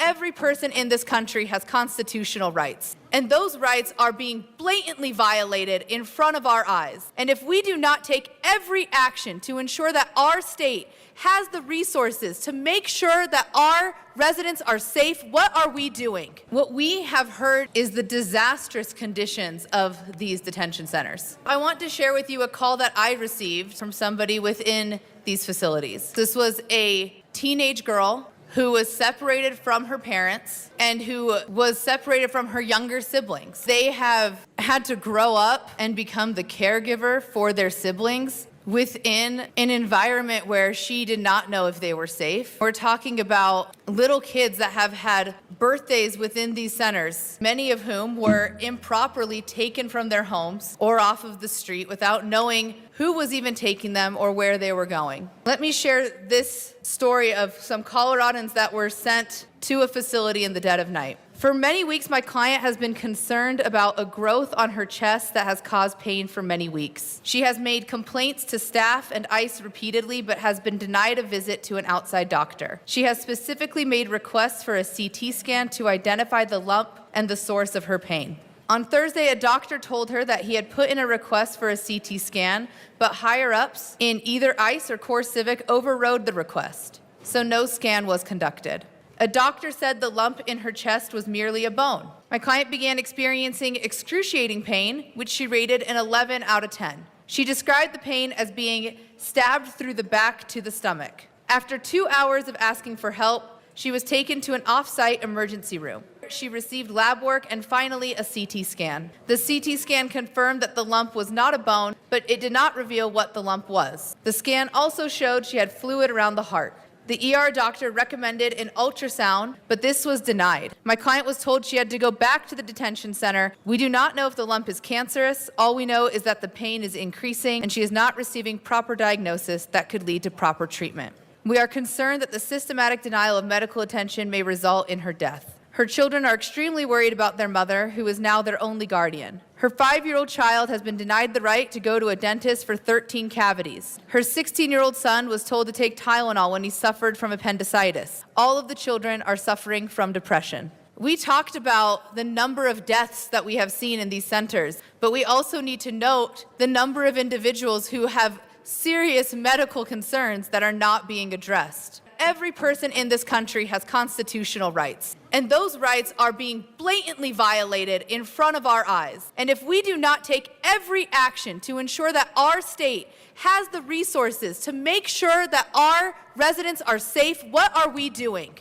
Every person in this country has constitutional rights, and those rights are being blatantly violated in front of our eyes. And if we do not take every action to ensure that our state has the resources to make sure that our residents are safe, what are we doing? What we have heard is the disastrous conditions of these detention centers. I want to share with you a call that I received from somebody within these facilities. This was a teenage girl who was separated from her parents and who was separated from her younger siblings. They have had to grow up and become the caregiver for their siblings within an environment where she did not know if they were safe. We're talking about little kids that have had birthdays within these centers, many of whom were improperly taken from their homes or off of the street without knowing who was even taking them or where they were going. Let me share this story of some Coloradans that were sent to a facility in the dead of night. For many weeks, my client has been concerned about a growth on her chest that has caused pain for many weeks. She has made complaints to staff and ICE repeatedly, but has been denied a visit to an outside doctor. She has specifically made requests for a CT scan to identify the lump and the source of her pain. On Thursday, a doctor told her that he had put in a request for a CT scan, but higher-ups in either ICE or Core Civic overrode the request, so no scan was conducted. A doctor said the lump in her chest was merely a bone. My client began experiencing excruciating pain, which she rated an 11 out of 10. She described the pain as being stabbed through the back to the stomach. After 2 hours of asking for help, she was taken to an off-site emergency room. She received lab work and finally a CT scan. The CT scan confirmed that the lump was not a bone, but it did not reveal what the lump was. The scan also showed she had fluid around the heart. The ER doctor recommended an ultrasound, but this was denied. My client was told she had to go back to the detention center. We do not know if the lump is cancerous. All we know is that the pain is increasing and she is not receiving proper diagnosis that could lead to proper treatment. We are concerned that the systematic denial of medical attention may result in her death. Her children are extremely worried about their mother, who is now their only guardian. Her 5-year-old child has been denied the right to go to a dentist for 13 cavities. Her 16-year-old son was told to take Tylenol when he suffered from appendicitis. All of the children are suffering from depression. We talked about the number of deaths that we have seen in these centers, but we also need to note the number of individuals who have serious medical concerns that are not being addressed. Every person in this country has constitutional rights, and those rights are being blatantly violated in front of our eyes. And if we do not take every action to ensure that our state has the resources to make sure that our residents are safe, what are we doing?